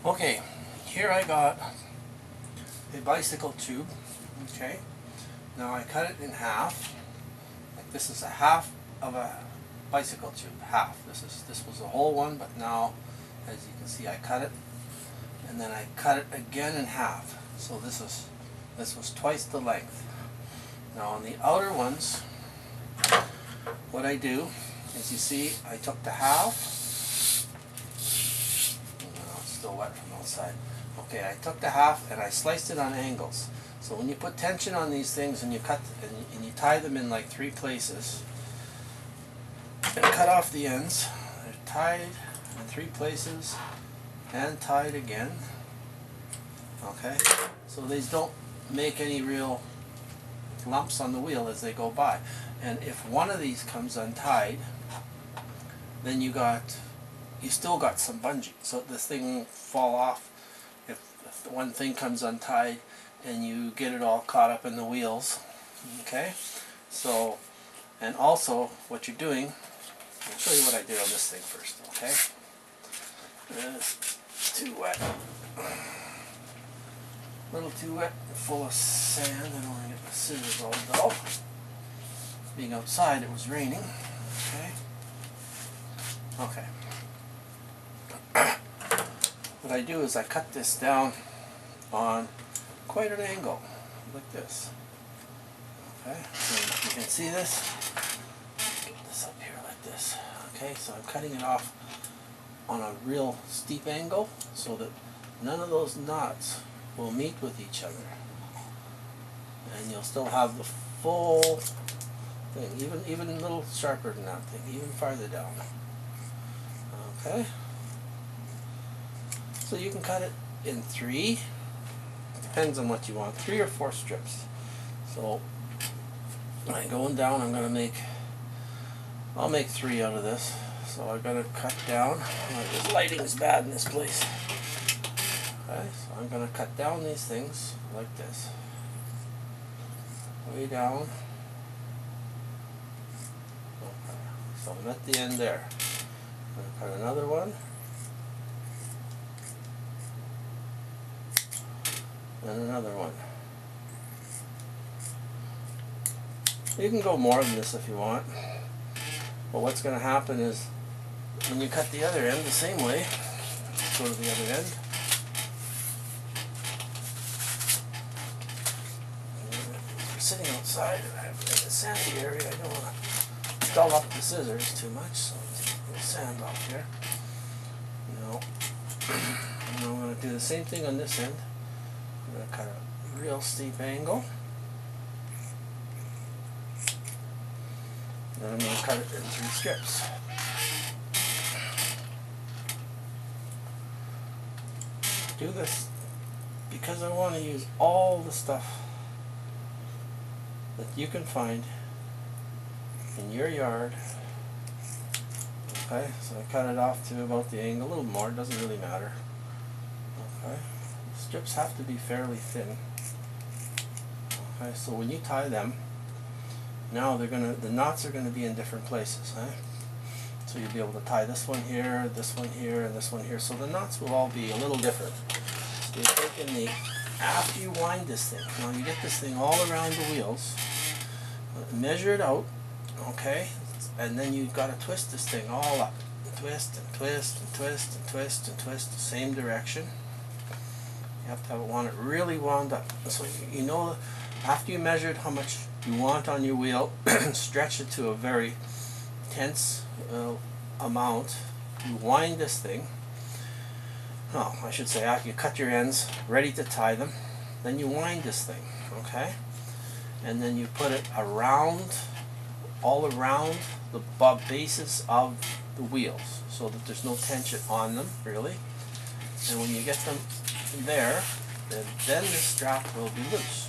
Okay, here I got a bicycle tube. Okay, now I cut it in half. Like this is a half of a bicycle tube. Half. This was a whole one, but now, as you can see, I cut it, and then I cut it again in half. So this was twice the length. Now on the outer ones, what I do is, you see, I took the half. It's still wet from outside. Okay, I took the half and I sliced it on angles. So when you put tension on these things and you cut and you tie them in like 3 places and cut off the ends, they're tied in 3 places and tied again. Okay, so these don't make any real lumps on the wheel as they go by. And if one of these comes untied, then you still got some bungee, so this thing won't fall off if the one thing comes untied and you get it all caught up in the wheels. Okay, so, and also what you're doing, I'll show you what I did on this thing first. Okay, it's too wet, a little too wet and full of sand. I don't want to get the scissors all dull. Being outside, it was raining. Okay. What I do is I cut this down on quite an angle, like this. Okay, so you can see this. Get this up here like this. Okay, so I'm cutting it off on a real steep angle so that none of those knots will meet with each other, and you'll still have the full thing, even a little sharper than that thing, even farther down. Okay, so you can cut it in 3. Depends on what you want, 3 or 4 strips. So going down, I'll make 3 out of this. So I'm gonna cut down. The lighting is bad in this place. Okay, so I'm gonna cut down these things like this, way down. Okay, so I'm at the end there. I'm gonna cut another one. And another one. You can go more than this if you want. But what's going to happen is, when you cut the other end the same way, go to the other end. We're sitting outside and I have a sandy area. I don't want to dull up the scissors too much, so I'll take a little sand off here. Now, I'm going to do the same thing on this end. I'm going to cut a real steep angle. Then I'm going to cut it in 3 strips. Do this because I want to use all the stuff that you can find in your yard. Okay, so I cut it off to about the angle, a little more, it doesn't really matter. Okay, the strips have to be fairly thin. Okay, so when you tie them, now the knots are gonna be in different places. So you'll be able to tie this one here, and this one here. So the knots will all be a little different. So you're taking after you wind this thing, now you get this thing all around the wheels, measure it out, okay, and then you've got to twist this thing all up. Twist and twist and twist and twist and twist the same direction. You have to want it really wound up. So you know, after you measured how much you want on your wheel, stretch it to a very tense amount. You wind this thing. Oh, I should say, after you cut your ends, ready to tie them, then you wind this thing, okay? And then you put it all around the bases of the wheels, so that there's no tension on them, really. And when you get them there, then the strap will be loose.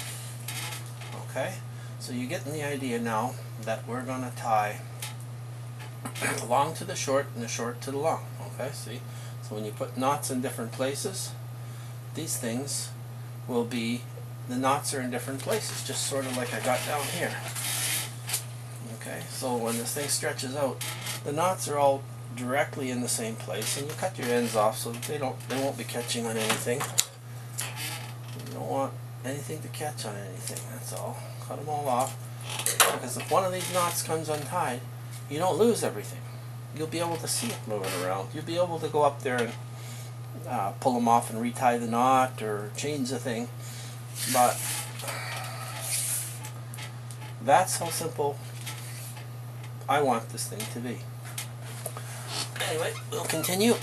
Okay? So you're getting the idea now that we're going to tie the long to the short and the short to the long. Okay? See? So when you put knots in different places, these things will be, the knots are in different places, just sort of like I got down here. Okay? So when this thing stretches out, the knots are all directly in the same place, and you cut your ends off so that they won't be catching on anything. You don't want anything to catch on anything, that's all. Cut them all off, because if one of these knots comes untied, you don't lose everything. You'll be able to see it moving around. You'll be able to go up there and pull them off and retie the knot or change the thing, but that's how simple I want this thing to be. Anyway, we'll continue.